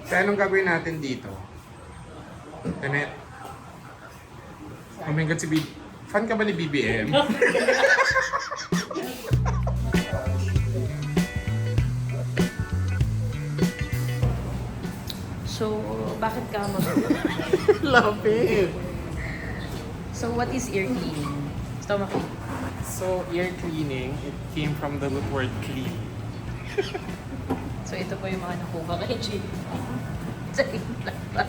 Kaya anong gagawin natin dito? Tenet. Oh my God, si BB. Fan ka ba ni BBM? So, bakit ka mag... Lapit! So, what is ear cleaning? Stomach cleaning. So, ear cleaning, it came from the root word clean. So, ito po yung mga nakuha kay Jay. Sa implant pa.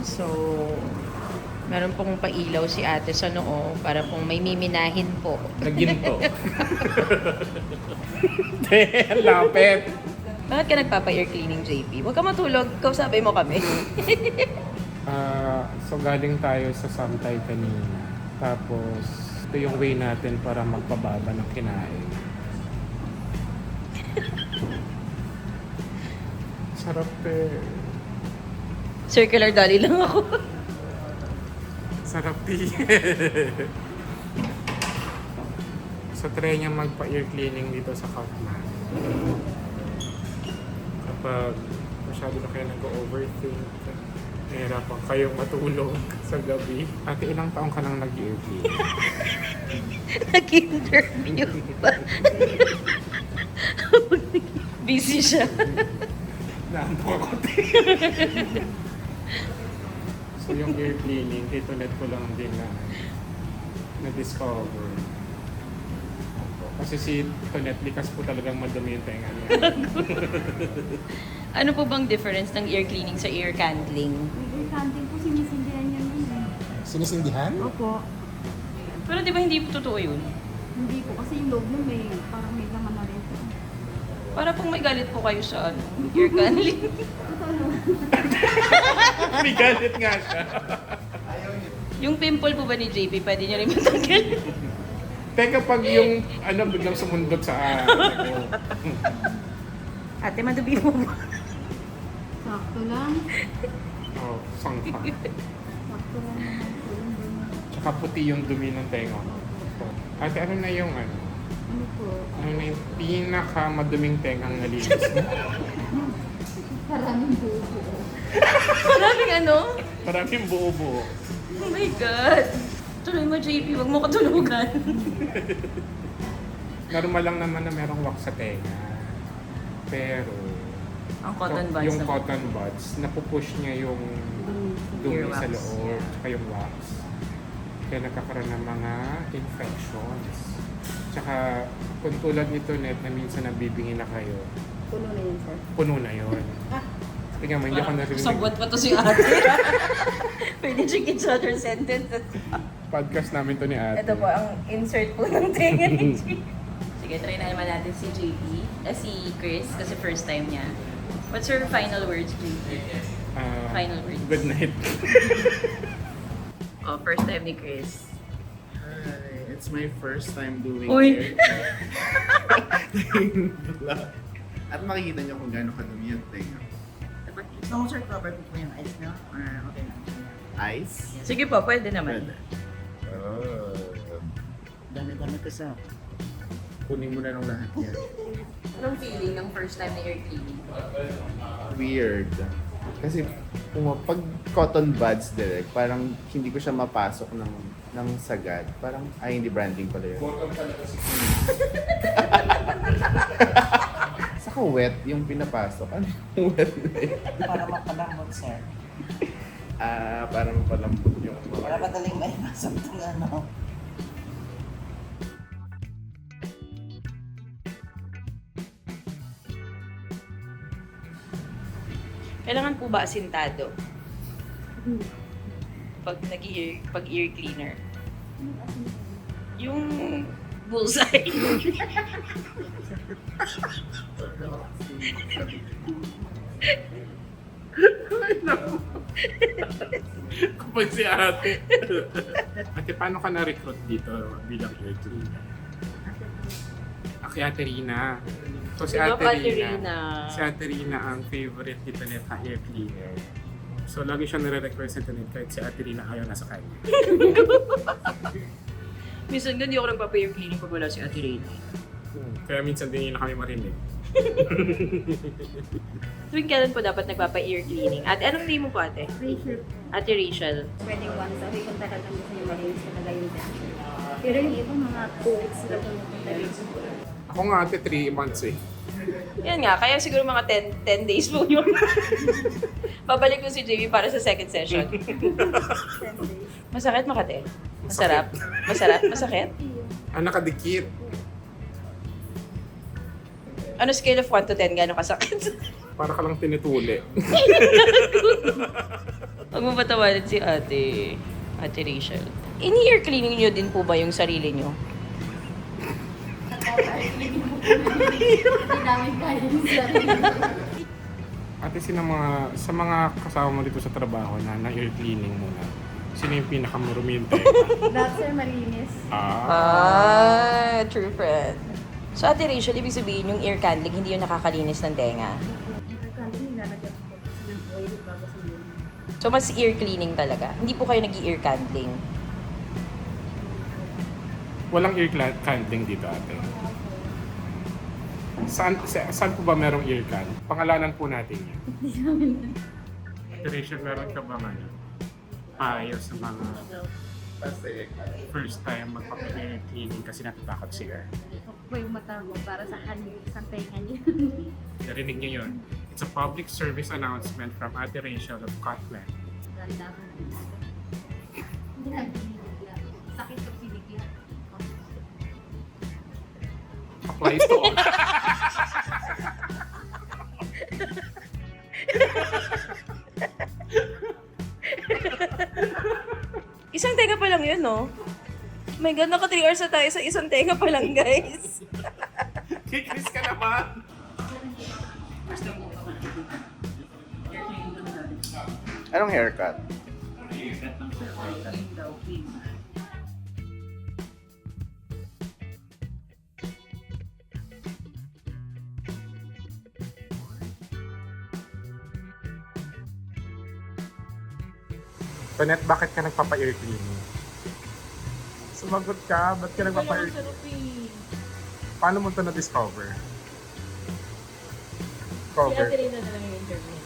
So, meron pong pailaw si ate sa noo para pong may miminahin po. Naginto. Lapit! Bakit ka nagpapa-ear cleaning, JP? Huwag ka matulog. Kausapin mo kami. So, galing tayo sa Samtay kanina. Tapos, ito yung way natin para magpababa ng kinain. Sarap eh. Circular dolly lang ako. Sarap eh. So, try niya magpa-ear cleaning dito sa Kaufman. Kapag masyado na kayo nag-overthink, nahihirapan kayong matulog sa gabi. Ate, ilang taong ka nang nag-ear clean? Nag-interview pa. Busy siya. Naanto ako. So yung ear cleaning, dito net ko lang din na-discover. Kasi si Tonet, likas po talagang madumi yung tenga niya. Ano po bang difference ng ear cleaning sa ear candling? Yung canteen po, sinisindihan yan yun eh. Sinisindihan? Opo. Pero di ba hindi po totoo yun? Hindi po, kasi yung loob nun may, parang may laman na rin po. Para pong may galit po kayo sa ear candling. Totoo naman. May galit nga siya. Yung pimple po ba ni JP, pwede niya rin matanggal? Teka, pag yung biglang sumundot sa Ate, madubi mo ba? Sakto lang. oh, sangka. Sakto lang naman po yung ganyan. Tsaka puti yung dumi ng tenga mo. Ate, ano na yung Ano po? ano na yung pinaka-maduming tengang nalinis mo? Maraming buo. Maraming ano? Maraming buo-buo. Oh my God! Tuloy mo, JP, wag mo katulugan. Normal lang naman na merong wax sa tenga. Pero, Ang cotton buds yung naman. cotton buds, napupush niya yung dumi Earwax. sa loob, tsaka yung wax. Kaya nagkakaroon ng mga infections. Tsaka, kung tulad nito, Net, na minsan nabibingin na kayo, Puno na yun, sir. puno na yun. Tingnan mo, hindi ako narinig. Sabot pa to si ate. Pwede siyang each other sentence. Podcast namin to ni ate. Ito po ang insert po ng tenga ni JP. Sige, try na naman natin si JP. Si Chris, kasi first time niya. What's your final words, JP? Final words. Good night. Oh, first time ni Chris. Hi, it's my first time doing Uy! vlog. At makikita niyo kung gaano kadumi yung tenga. So, sir, cover po po yung ice na? Or okay lang? Ice? Sige po, pwede naman. Pwede. Oh. Dami-dami ko sa... Kunin mo na ng lahat yan. Anong feeling ng first time na ear cleaning? Weird. Kasi pag cotton buds direct, parang hindi ko siya mapasok ng sagad. Parang, ay hindi branding pala yun. Saka wet yung pinapasok. Ano yung wet na yun? Para mapalambot, sir. Para mapalambot yung Para madaling may pasok ng ano. Kailangan po ba asintado? Pag ear cleaner. Yung bullseye. Kapag si ate. Ate, paano ka na-recruit dito bilang ear cleaner? Aki Ate Rina. So si Hello, Ate Ate Rina. Rina. Si Ate Rina ang favorite dito nila ear cleaner. So lagi siya nire-request ito nito kahit si Ate Rina ayaw na sa kanya. Minsan hindi ako nagpapa-ear cleaning pag wala si Ate Rina. Kaya minsan din yun na kami marinig. Tuwing kailan po dapat nagpapa-ear cleaning? Ate, anong name mo po ate? Pressure. Ate Rachel. Pwede once a week kung talagang gusto nyo malinis talaga yung pressure. Pero yung iba mga 2 weeks sila pumupunta dito. Ako nga ate 3 months eh. Yan nga, kaya siguro mga 10 days po yun. Babalik po si JB para sa second session. 10 days. Masakit Makate? Masarap? Masarap? Masakit? Nakadikit. Ano scale of 1 to 10? Gano'ng kasakit? Para ka lang tinutuli. Huwag mo patawanan si ate. Ate Rachel. In-ear cleaning nyo din po ba yung sarili nyo? Hindi namin kaya yung sarili. Ate, sa mga kasama mo dito sa trabaho na ear cleaning muna, sino yung pinakamarumi yung tenga? Dahil sir malinis. True friend. So Ate Rachel, ibig sabihin yung ear candling, hindi yung nakakalinis ng tenga. Kasi nilalagyan ko ng oil bago sa yun. So mas ear cleaning talaga. Hindi po kayo nag-ear candling. Walang ear candling dito, ate. Saan po ba merong ear can? Pangalanan po natin yan. Ate Rachel, meron ka ba ano? Payo sa mga Kasi, first time magpapa-ear cleaning kasi natatakot sila. Huwag po yung mata mo para sa isang tenga niya. Narinig niyo yun. It's a public service announcement from Ate Rachel of Scotland. Ganda ko. Hindi na binigyan. Sakit sa binigyan. Applies to all. Isang tenga pa lang yun, no? My God, naka 3 hours na tayo sa isang tenga pa lang, guys. Kikris ka naman! anong haircut? Tonet, bakit ka nagpapa-ear cleaning? Sumagot ka, ba't ka nagpapa-ear cleaning? Paano mo ito na-discover? Cover. Rina na lang yung interview.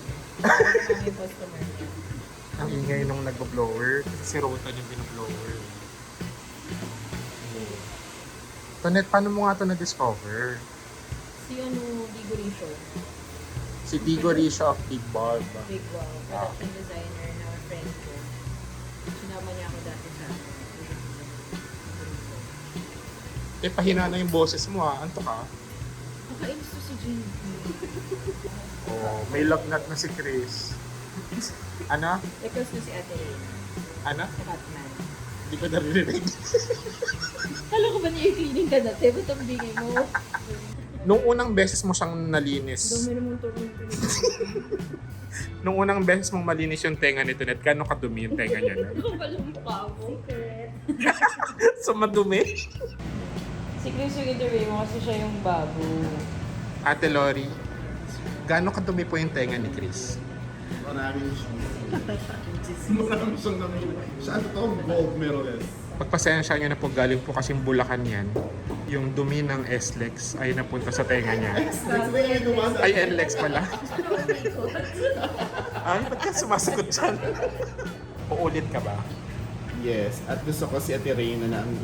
Yung customer niya. Ang ingay nung nagbo-blower, kasi si Rotan yung binoblower. Tonet, paano mo nga ito na-discover? Si Digo Risho. Si Digo Risha of Big Bulb. Big Wow. Production designer na friend ko. Sinama niya ako dati sa Eh, pahina na yung boses mo ha. Anto ka? Nakainis to si JB. Oh, may lagnat na si Chris. Ano? Request na si Ate Ray. Ano? Sa Batman. Hindi ko narinig. Kala ko ba niya cleaning ka dati? Ba't ang bingay mo? Nung unang beses mo siyang nalinis, Dumi naman to. nung unang beses mong malinis yung tenga ni Tonet, gano'ng kadumi yung tenga niya na? Kapal ang mukha mo. So, madumi? Si Chris yung interview mo kasi siya yung babo. Ate Lori, gano'ng kadumi po yung tenga ni Chris? Maraming siyang namin. Siya ang totoo, gold medalist. Pagpasensya niyo na po, galing po kasing Bulacan yan. Yung dumi ng S-Lex ay napunta sa tenga niya. Ay, N-Lex pala. Ay, ba't ka sumasagot dyan? Uulit ka ba? Yes, at gusto ko si Ate Reyna na ang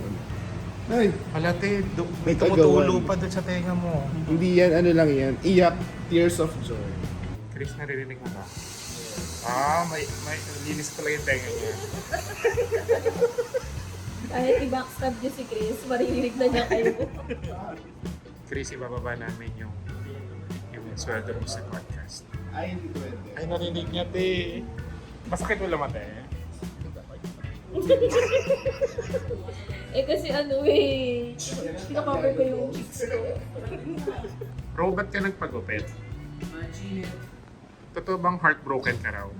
ay, Malate, may May tumutulo kagawan. pa doon sa tenga mo. hindi yan, ano lang yan, iyak, tears of joy. Chris, naririnig mo ba? May linis talaga yung tenga niya. Kahit i-backstab niyo si Chris, maririnig na niya kayo. Chris, ibababa namin yung sweldo mo sa podcast. Ay, hindi pwede. Ay, narinig niya, te. Masakit mo lamang, te. Kasi pinakover ko yung cheeks ko. Bro, ba't ka nagpagupit? Totoo bang heartbroken ka raw?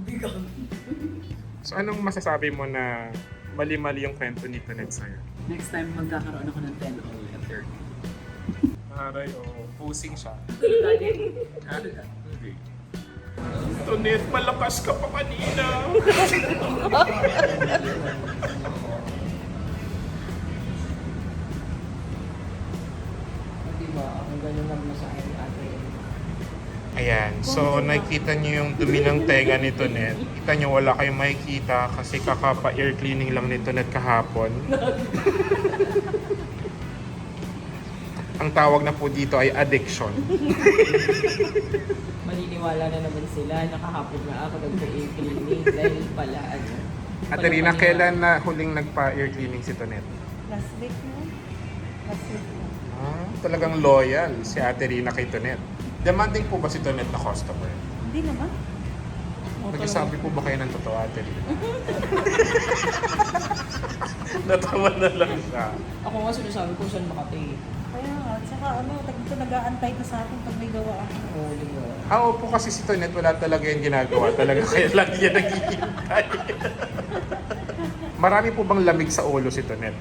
So, anong masasabi mo na mali-mali yung kwento ni Tonet sa'yo? Next time, magkakaroon ako ng 10 all at 30. Aray, posing siya. Hindi. Tonet, malakas ka pa kanina. ganun magmasahe ni ate. Ayan, so nakikita niyo yung dumi ng tenga ni Tonet. Kita niyo wala kayong makikita kasi kakapa-ear cleaning lang ni Tonet kahapon. Ang tawag na po dito ay addiction. Maniniwala na naman sila, nakahapon na ako nagpa-ear cleaning dahil pala ano. Ate Rina, kailan na huling nagpa-ear cleaning si Tonet? Last week na. Last week na. Talagang loyal si Ate Rina kay Tonet. Demanding po ba si Tonet na customer? Hindi naman. Nagsasabi po ba kayo ng totoo, Ate Rina? Natawa na lang siya. Ako nga sinasabi ko saan makati. Kaya nga, tsaka ito nag-aantay ka sa akin pag may gawa ako. Oo, di ba? Opo kasi si Tonet wala talaga yung ginagawa. Talaga kaya lang yan naghihintay. Marami po bang lamig sa ulo si Tonet?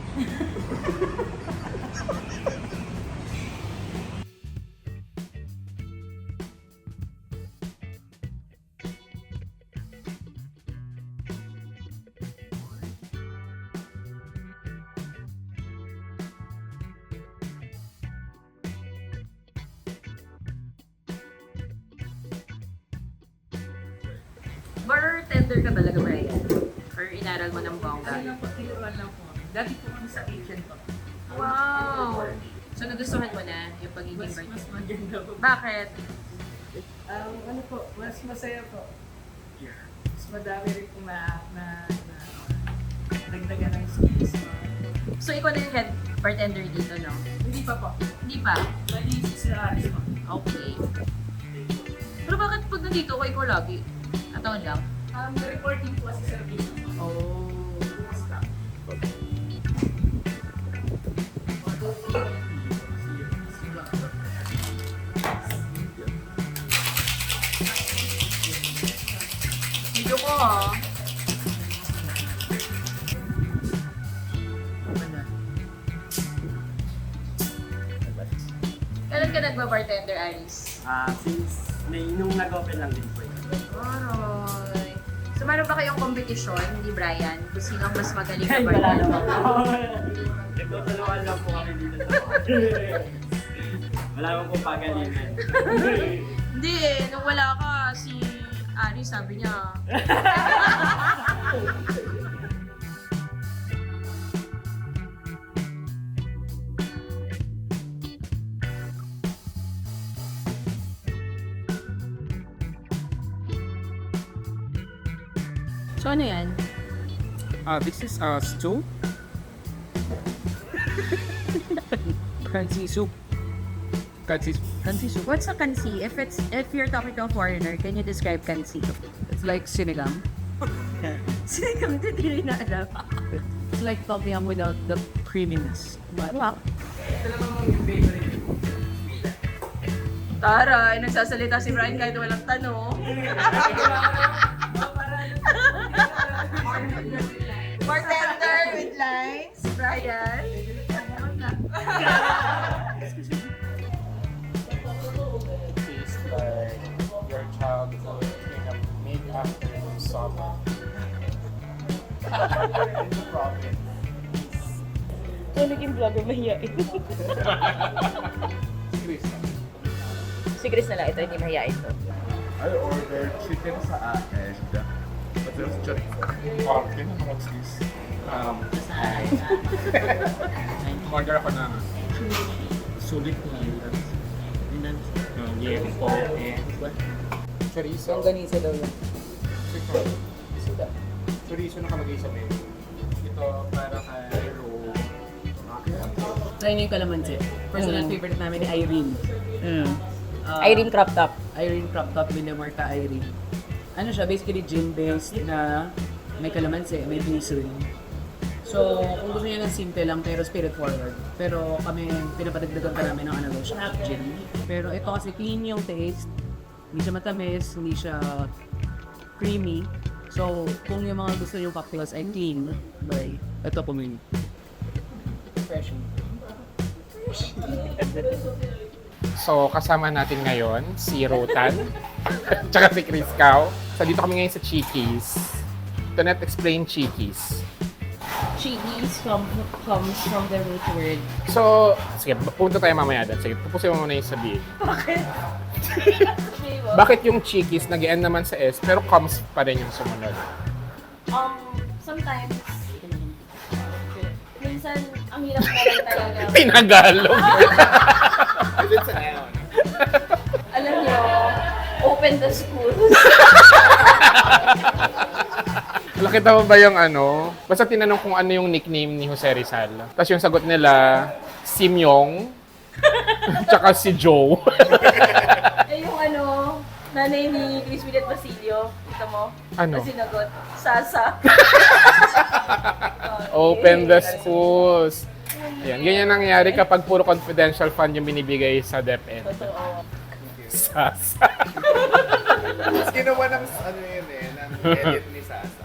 Bartender ka talaga, Brian? Or inaral mo ng bongga? Tinuruan lang po. Dati po kami sa kitchen po. Wow! So nagustuhan mo na yung pagiging bartender? maganda po. Bakit? Ano po, mas masaya po. Mas madami rin po dagdagan ng skills. So ikaw na yung head bartender dito, no? Hindi pa po. Hindi pa? Mali si Aris po. Okay. Pero bakit pag nandito ko ikaw lagi? Ataon lang? Reporting po kasi service. Oh. Video ko ha. Kailan ka nagba-bartender, Aris? Since nung nag-open lang din po yun. Aray. So meron ba kayong competition ni Brian? Kung sino ang mas magaling na Ay, wala bartender? naman po. Nagtutulungan lang po kami dito sa wala naman po pagalingan. Hindi eh. Nung wala ka, si Aris sabi niya. So ano yan? This is stew. Kansi soup. Kansi soup. What's a kansi? If you're talking to a foreigner, can you describe kansi? It's like sinigang. Sinigang, hindi rin na alam. It's like tom yum without the creaminess. But Wow. Taray, nagsasalita si Brian kahit walang tanong. Bartender with lines, Brian. Tastes like your childhood in a mid-afternoon summer. In the province. So, naging vlogger mahiyain. Si Chris na lang, ito hindi mahiyain to. I ordered chicken sa akin. But there's chorizo. Okay, what's this? Order ako ng sulit na yempo and chorizo. ang ganisa daw yun. Chorizo nakalagay sa menu. Ito para kay Ro. Try niyo yung kalamansi. Personal favorite namin ni Irene. Irene crop top. Irene crop top Minamarta Irene. Ano siya, basically gin-based na may kalamansi, may basil. So, kung gusto niyo ng simple lang pero spirit forward. Pero kami, pinapadagdagan pa namin ng ano siya, gin. Pero ito kasi clean yung taste. Hindi siya matamis, hindi siya creamy. So, kung yung mga gusto niyo cocktails ay clean, by ito po may refreshing. So, kasama natin ngayon si Rotan, tsaka si Chris Cao. So, dito kami ngayon sa Cheekies. Tonet, explain Cheekies. cheese comes from the root word. So, sige, punta tayo mamaya doon. Sige, tapusin mo muna yung sabihin. Bakit? Bakit yung chickies nag-end naman sa S, pero comes pa rin yung sumunod? Sometimes, minsan, ang hirap na lang talaga. Pinagalog. Alam niyo, open the schools. Nakita mo ba yung ano? Basta tinanong kung ano yung nickname ni Jose Rizal. Tapos yung sagot nila, si Myong, tsaka si Joe. Eh yung ano, nanay ni Chris Willet Basilio, kita mo? Ano? Na sinagot, Sasa. Open the schools. Yan, ganyan nangyari kapag puro confidential fund yung binibigay sa DepEd. Totoo. Sasa. Mas ginawa ng ano yun eh, ng edit ni Sasa.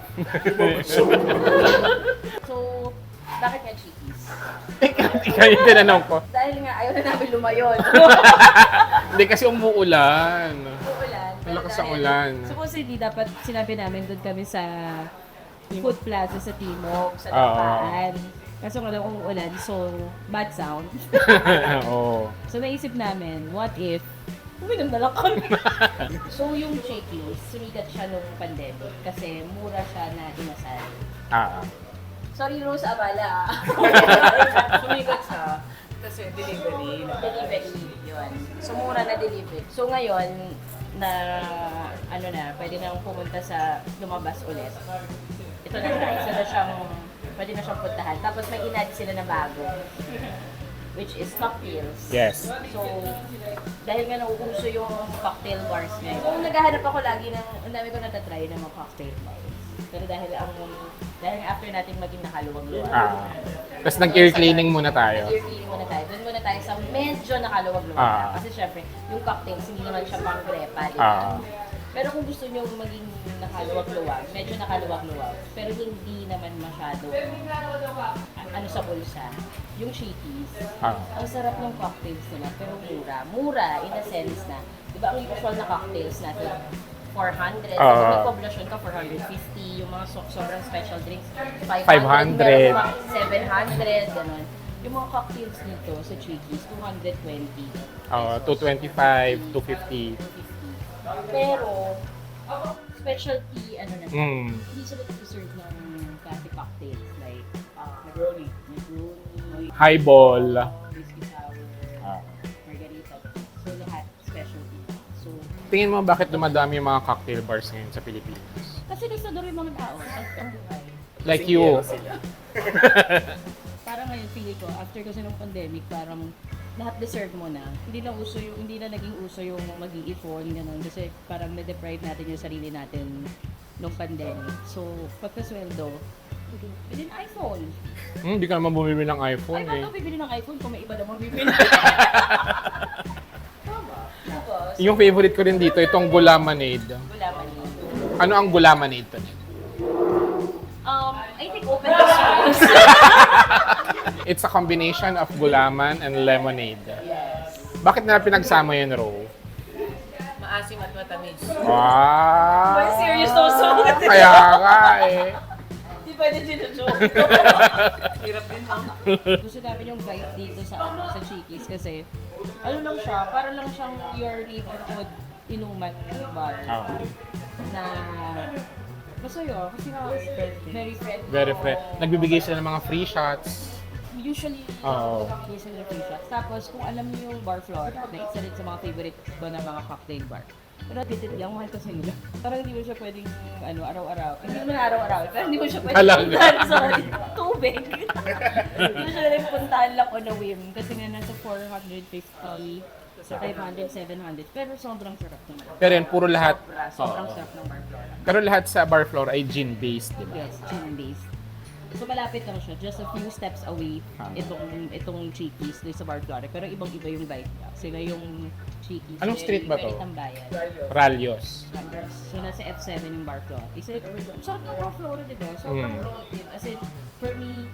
So, bakit nga chickies? Ikaw yung tinanong ko. Dahil nga ayaw na namin lumayon. Hindi kasi umuulan. Uulan. Ang lakas ng ulan. Supposedly, dapat sinabi namin doon kami sa food plaza sa Timog, sa Oo. Dapaan. Kaso nga lang umuulan, so bad sound. Oo. So naisip namin, what if uminom na lang kami. So yung chickies, sumikat siya nung pandemic kasi mura siya na inasal. Ah. Sorry Rose Abala. Sumigat siya kasi delivery. Delivery, yun. So mura na delivery. So ngayon, na ano na, pwede nang pumunta sa lumabas ulit. Ito na siya, isa na siyang, pwede na siyang puntahan. Tapos may inad sila na bago, which is cocktails. Yes. So, dahil nga nauuso yung cocktail bars ngayon. Kung naghahanap ako lagi ng, ang dami ko natatry ng mga cocktail bars. Pero dahil after natin maging nakaluwag-luwag. Ah. Tapos nag-ear cleaning muna tayo. Ear cleaning muna tayo. Doon muna tayo sa medyo nakaluwag-luwag na. Kasi syempre, yung cocktails, hindi naman siya pang grepa, di ba? Pero kung gusto nyo maging nakaluwag-luwag, medyo nakaluwag-luwag, pero hindi naman masyado ano sa bulsa, yung chickies. Ang sarap ng cocktails nila, pero mura. Mura in a sense na, di ba ang usual na cocktails natin, 400. Kung may poblasyon ka, 450. Yung mga sobrang special drinks, 500. Meron mga 700, gano'n. Yung mga cocktails nito sa Chickies, 220. 225, 250. 250. Pero, specialty, ano na, hindi sila nag-serve ng classic cocktails like Negroni, Highball. whiskey sour, margarita. So, lahat specialty. So, Tingin mo bakit dumadami yung mga cocktail bars ngayon sa Pilipinas? kasi nagsador yung mga tao sa buhay. Like you. Parang ngayon, feeling ko, after kasi ng pandemic, parang lahat deserve mo na. Hindi na naging uso yung mag-iipon, gano'n. Kasi parang na-deprive natin yung sarili natin nung pandemic. So, pagkasweldo, bilhin iPhone. Hindi ka naman bumibili ng iPhone Ay, eh. ba't bibili ng iPhone kung may iba namang bibili? Tama. Tapos, Yung favorite ko rin dito, itong Gulamanade. gulaman yun. Ano ang Gulamanade to? I think open the schools. It's a combination of gulaman and lemonade. Bakit nila pinagsama yun, Ro? Maasim at matamis. Wow! But serious also. Kaya nga eh. Hindi pwede joke. Hirap din lang. Gusto namin yung vibe dito sa Chickies kasi ano lang siya, para lang siyang your neighborhood inuman bar. Na masaya kasi nga very friendly. Very fresh. Nagbibigay sila ng mga free shots. Usually, yes, sila free shots. Tapos kung alam niyo yung bar floor, na isa rin sa mga favorite ko na mga cocktail bar. Pero titit lang, mahal kasi nila. Parang hindi mo siya pwedeng araw-araw. Hindi naman araw-araw, pero hindi mo siya pwedeng puntahan sa tubig. Hindi mo siya rin puntahan lang on a whim. Kasi nga nasa 450, 500, 700. Pero sobrang sarap naman. Pero yun, puro lahat. Sobrang sarap ng bar floor. Pero lahat sa bar floor ay gin-based, di ba? Yes, gin-based. So malapit lang siya, just a few steps away itong Chickies doon sa bar floor. Pero ibang-iba yung vibe niya. Sila yung Chickies. Anong street ba to? Very tambayan. Ralios. So nasa F7 yung bar floor. Isa, sarap ng bar floor, di ba? Sobrang creative. As in, for me,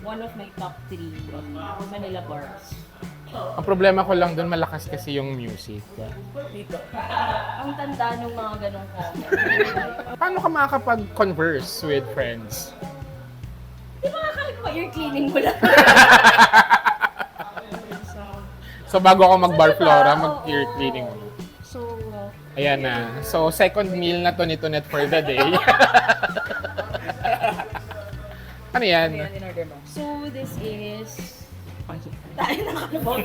one of my top 3 Manila bars. Ang problema ko lang doon, malakas kasi yung music. Ang tanda ng mga ganong comment. Paano ka makakapag-converse with friends? Di ba kakalik pa ear cleaning mo lang? So bago ako mag-bar Diba? flora, Oo. mag-ear cleaning mo. So, Ayan na. So, second meal na to ni Tonet for the day. Ano yan? Ano yan in order mo? so this is... Pansit. Tayo na kalabang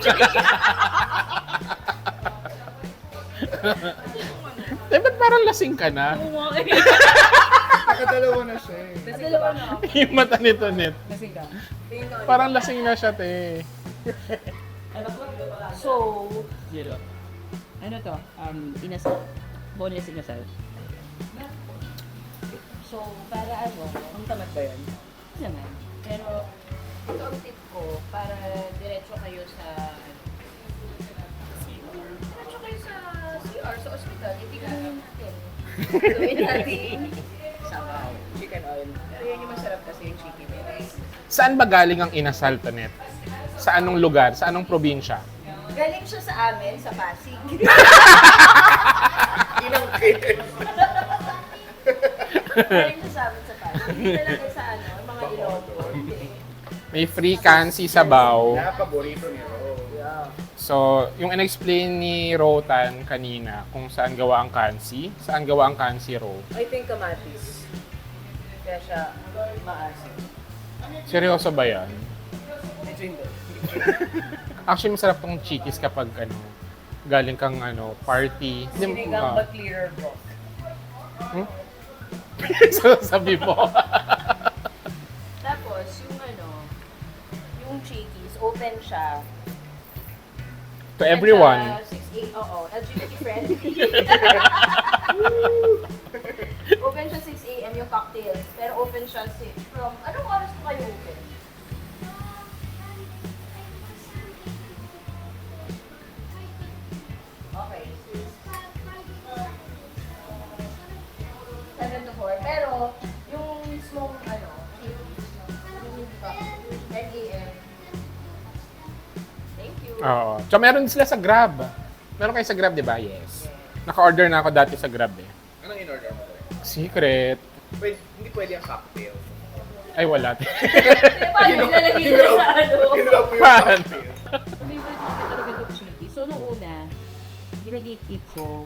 Eh, ba't parang lasing ka na? Nakadalawa na siya eh. Dalawa na ako. Yung mata ni Tonet. Kasi ka. Parang lasing na siya, te. So, Yelo. Ano to? Inasal. Boneless inasal. so para ano, Ang tamad ba yan? naman. Pero, ito ang tip ko para diretso kayo sa... Diretso kayo sa CR, sa hospital. Itignan natin. Gawin natin. Sabaw. Chicken oil. Pero yan yung masarap kasi yung chicken. Saan ba galing ang inasal, Tonet? Sa anong lugar? Sa anong probinsya? Galing siya sa amin, sa Pasig. Inang kids. Galing siya sa amin sa Pasig. Hindi talaga sa ano, mga Ilonggo. May free kansi sabaw. Paborito ni Ro. So, yung in-explain ni Rotan kanina kung saan gawa ang kansi, saan gawa ang kansi, Ro? I think kamatis. Kaya siya maasim. Seryoso ba yan? Medyo hindi. Actually, masarap tong chikis kapag ano, galing kang ano, party. Sinigang but clearer broth. So, sabi mo. Tapos, yung ano, yung chickies, open siya. To everyone. Open siya 6 oo, LGBT friendly. Open siya 6 a.m. yung cocktails. Pero open siya from, anong oras po kayo open? Okay. 7 to 4. Pero, yung mismong, ano, yung 10 a.m. Thank you. Oo. So, meron sila sa Grab. Meron kayo sa Grab, di ba? Yes. Naka-order na ako dati sa Grab eh. Anong in-order mo? Secret. Hindi pwede ang cocktail. Ay, wala. Paano nilalagay nila sa ano? Paano? Favorite ko talaga itong chiki. So, nung una, ginag-eat ko.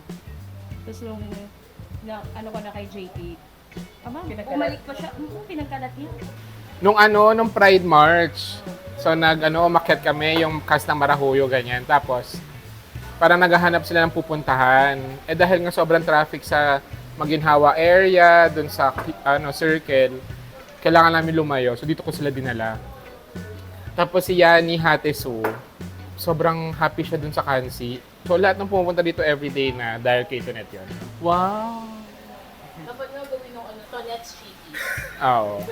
Tapos nung ano ko na kay JP, bumalik pa siya. Pinagkalat niya. Nung Pride March, so umakyat kami, yung cast ng Marahuyo, ganyan. Tapos, parang naghahanap sila ng pupuntahan. Eh dahil nga sobrang traffic sa Maginhawa area, dun sa circle, kailangan namin lumayo. So dito ko sila dinala. Tapos si Yani Hatesu, sobrang happy siya dun sa Kansi. So lahat ng pumupunta dito everyday na dahil kay Tonet yun. Wow! Dapat nga gawin ng ano, Tonet's Chiki. Oo.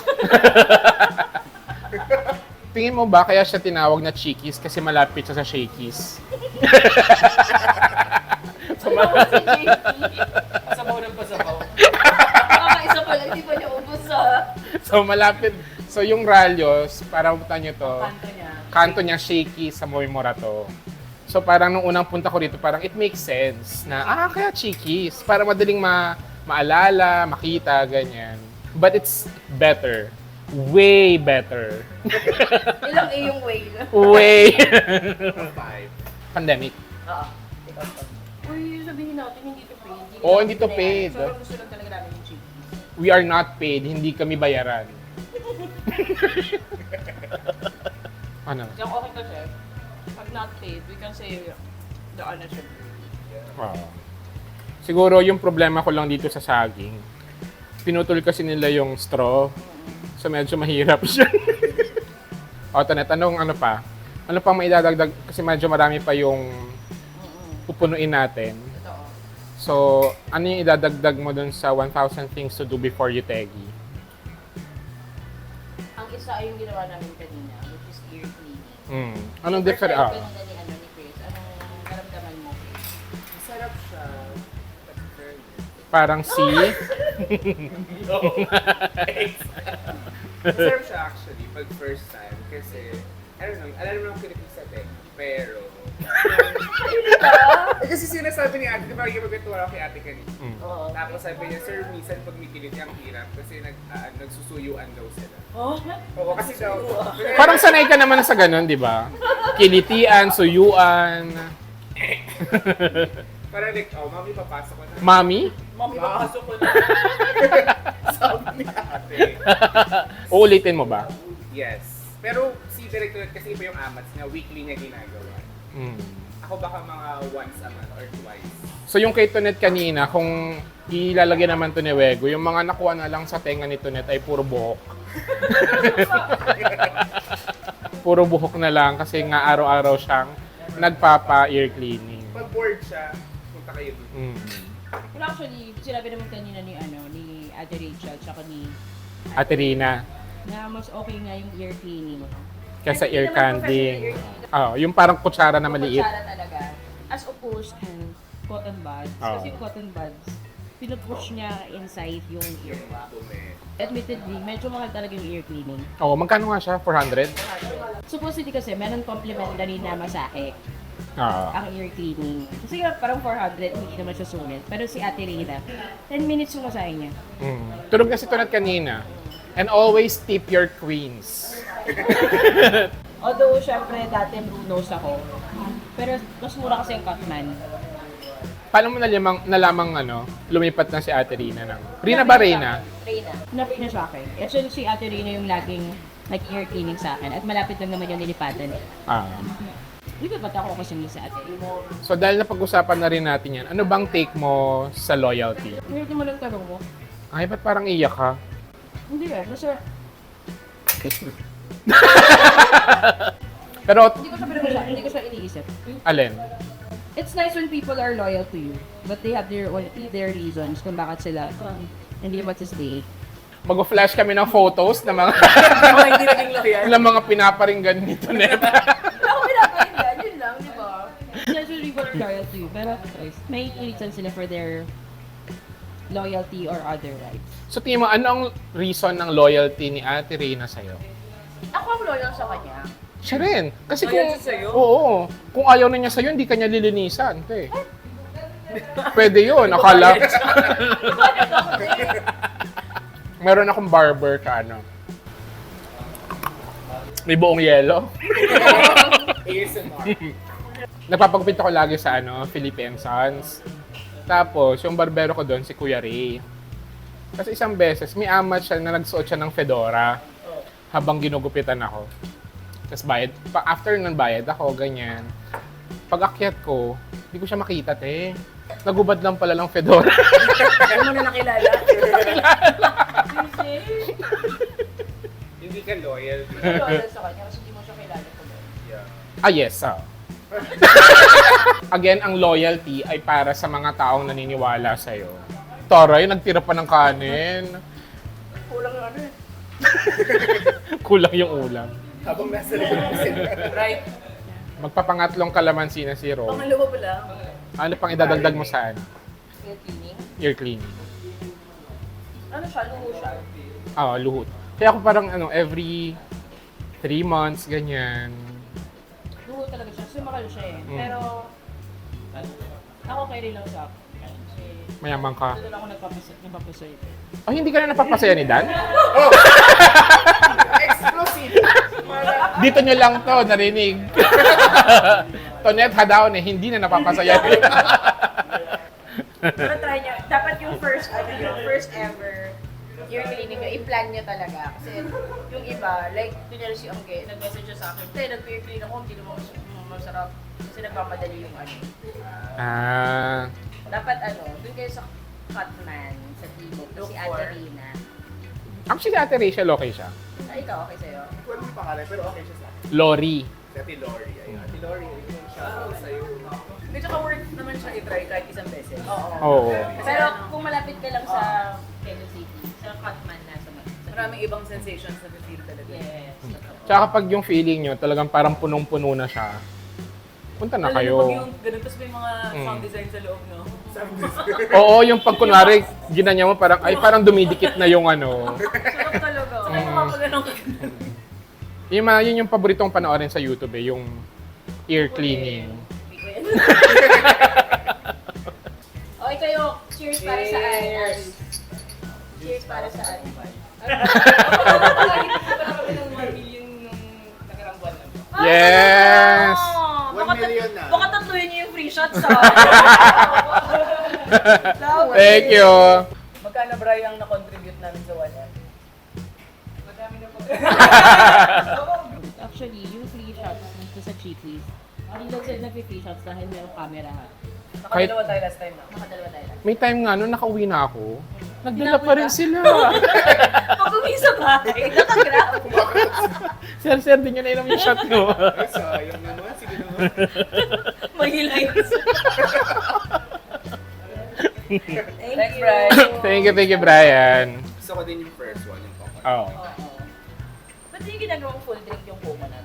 Tingin mo ba kaya siya tinawag na Chikis kasi malapit siya sa Shakies? Ano si JP? Pasabaw ng pasabaw. Baka isa pa lang, di pa niya ubus sa... So malapit. So yung Ralios, para punta nyo to, Kanto niya. kanto niya Shaky sa Moy Morato. So parang nung unang punta ko dito, parang it makes sense na, kaya Chikis. Para madaling maalala, makita, ganyan. But it's better. Way better. Ilang A yung way na. Way. 5. Pandemic. Oo. Uy, sabihin natin, hindi to paid. Oo, hindi to paid. So, gusto lang talaga namin yung chiki. We are not paid. Hindi kami bayaran. Ano? Diyan okay ka, chef. Pag not paid, we can say the honor should be. Wow. Siguro yung problema ko lang dito sa saging, pinutol kasi nila yung straw. So medyo mahirap siya. O, Tonet, ano pa? Ano pang maidadagdag? Kasi medyo marami pa yung pupunuin natin. Totoo. So, ano yung idadagdag mo dun sa 1,000 things to do before you tegi? Ang isa ay yung ginawa namin kanina, which is ear cleaning. Anong First different? time ko nung ni Chris. Anong naramdaman mo? Masarap siya. Parang si... Masarap siya actually pag first time kasi I don't know, alam naman Philippines sa pero... kasi sinasabi ni ate, di ba magkwentuhan ako kay ate kanina. Oo. Tapos sabi niya, sir, minsan pag may kiliti ang hirap kasi nagsusuyuan daw sila. Oh? Oo, kasi daw. Parang sanay ka naman sa ganun, di ba? Kilitian, suyuan. Parang like, oh, mami, papasok ko na. Mami? Mami, papasok ko na. Sabi ni ate. Uulitin mo ba? Yes. Pero si Director kasi iba yung amats na weekly niya ginagawa. Mm. Ako baka mga once a month or twice. So yung kay Tonet kanina, kung ilalagay naman to ni Wego, yung mga nakuha na lang sa tenga ni Tonet ay puro buhok. Puro buhok na lang kasi nga araw-araw siyang nagpapa-ear cleaning. Pag bored siya, punta kayo dito. Mm. Well, actually, sinabi naman kanina ni Ate Rachel tsaka ni Ate Rina, na mas okay nga yung ear cleaning. kaysa Hindi ear naman candy. professional ear cleaning. Yung parang kutsara na maliit. Kutsara talaga. As opposed to cotton buds. Oo. Kasi yung cotton buds, pinupush niya inside yung earwax. Admittedly, medyo mahal talaga yung ear cleaning. Oo, magkano nga siya? 400? Supposedly kasi, meron complimentary na masahe Oo. ang ear cleaning. Kasi nga, parang 400, hindi naman siya sulit. Pero si Ate Rina, 10 minutes yung masahe niya. Mm. Tulog kasi Tonet kanina. And always tip your queens. Although, syempre, dati blue nose ako. Pero mas mura kasi yung Cutman. Paano mo nalamang lumipat na si Ate Rina ng... Rina ba Rina? Rina. Napit na sa akin. Actually, si Ate Rina yung laging nag-ear cleaning sa akin. At malapit lang naman yung nilipatan. Ah. Di ba ba't ako kasi sa Ate Rina? So dahil napag-usapan na rin natin yan, ano bang take mo sa loyalty? Hindi mo lang tanong mo. Ay, ba't parang iyak ka? Hindi eh. Kasi Pero, hindi ko siya iniisip. alin? It's nice when people are loyal to you. But they have their reasons kung bakit sila hindi ba to stay. Mag-flash kami ng photos ng mga Oh, hindi naging loyal. ng mga pinaparinggan ni Tonet. Ako pinapahingan, yun lang, di ba? It's nice when people are loyal to you. Pero may reason sila for their loyalty or other rights. So tingin mo, ano ang reason ng loyalty ni Ate Rina sa'yo? Ako ang loyal sa kanya. Siya rin. Kasi Loyal kung... siya sa'yo? Oo. Kung ayaw na niya sa'yo, hindi ka niya lilinisan. Te. Pwede yun. Akala... Meron akong barber ka, may buong yelo. ASMR. Nagpapagupit ako lagi sa Philippine Sons. Tapos, yung barbero ko doon, si Kuya Ray. Kasi isang beses, may amat siya na nagsuot siya ng fedora habang ginugupitan ako. Tapos after nun bayad ako, ganyan. Pag akyat ko, hindi ko siya makita, te. Nagubad lang pala ng fedora. Ano mo na nakilala? Hindi ka loyal. Loyal sa kanya kasi hindi mo siya kilala ko. Yes. Again, ang loyalty ay para sa mga taong naniniwala sa'yo. Toray, nagtira pa ng kanin. Kulang yung ano eh. Kulang yung ulam. Habang nasa revolution. Right. Magpapangatlong kalamansi na si Ro. Pangalawa pala. Ano pang idadagdag mo saan? Ear cleaning. Ear cleaning. Ano siya? Luho siya. Luhut. Kaya ako parang every 3 months, ganyan. Luho talaga siya. Sumakal siya eh. Pero, ako kay rin lang siya. Kasi, Mayaman ka. doon ako nagpapasay. Hindi ka na napapasaya ni Dan? Explosive. Dito nyo lang to, narinig. Tonet Hadaon hindi na napapasaya. Pero try niya. Dapat yung first ever ear cleaning niya, i-plan niya talaga. Kasi yung iba, like, kunyari si Angge, nag-message siya sa akin, nag-ear clean ako, hindi naman masarap. Kasi nagmamadali yung Dapat dun kayo sa Cutman, sa Tibok, si Ate Rina. Actually, Ate Rachel, okay siya. Ikaw, okay sa'yo? Wala yung pangalan, pero okay siya sa akin. Lori. Si Ate Lori. Ayun, Ate Lori, yung shoutout sa'yo. Hindi, tsaka worth naman siya i-try kahit isang beses. Oo. Pero kung malapit ka lang sa Quezon City, sa Cutman na sa Maraming ibang sensations na feel talaga. Yes. Tsaka kapag yung feeling nyo, talagang parang punong-puno na siya, punta na Lalo kayo. pag yung ganun, tapos may mga sound design sa loob, no? Oo, yung pag kunwari, ginanya mo parang dumidikit na yung Sarap talaga. Ay, makapaganong ka. Yun yung paboritong panoorin sa YouTube eh, yung ear cleaning. Hindi ko yan. Okay kayo, cheers para sa Aris. Cheers para sa Aris. Yes! 1 million na. Baka tatluhin niyo yung free shots ha. Thank you! Magkano Brian ang na-contribute namin sa 1M? Actually, yung free shots dito sa Cheaties, hindi lang sila nag-free shots dahil mayroong camera ha. Nakadalawa tayo last time na. Nakadalawa tayo lang. May time nga no, nakauwi na ako. Nagdala pa rin sila. Pag uwi sa bahay, nakagrab. Sir, di nyo na inom yung shot no. Ay, sayang naman. Sige naman. Mahilay. Thanks, Brian. Thank you, Brian. Gusto ko din yung first one, yung coconut. Oh. Ba't yung ginagawang full drink yung coconut?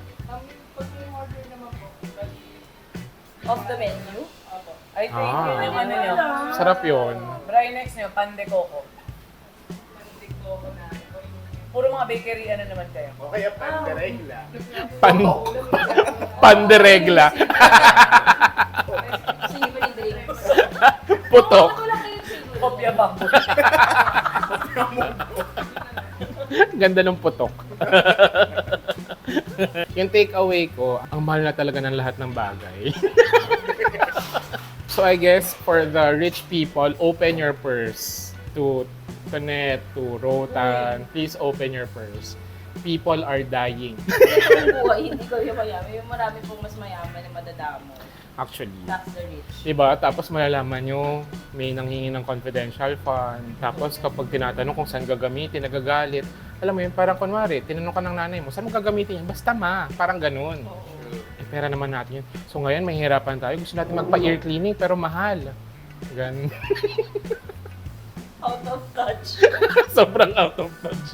Off the menu? I think Ah. yun yung ano nyo. Sarap yun. Brian, next nyo, pan de coco. Puro mga bakery, ano naman kayo? O kaya pandaregla. Panderegla. Savory drinks. Putok. Wala kayong savory. Kopya bambo. Ganda ng putok. Yung take away ko, ang mahal na talaga ng lahat ng bagay. So I guess for the rich people, open your purse. To Tonet, to Rotan, please open your purse. People are dying. Ito ang buhay, hindi ko yung mayaman. Yung marami pong mas mayaman na madadamo. Actually. That's the rich. Diba? Tapos malalaman nyo, may nanghingi ng confidential fund. Tapos kapag tinatanong kung saan gagamitin, nagagalit. Alam mo yun, parang kunwari, tinanong ka ng nanay mo, saan mo gagamitin yan? Basta ma, parang ganun. Eh, pera naman natin yun. So ngayon, may hirapan tayo. Gusto natin magpa-ear cleaning, pero mahal. Ganun. Out of touch. Sobrang out of touch.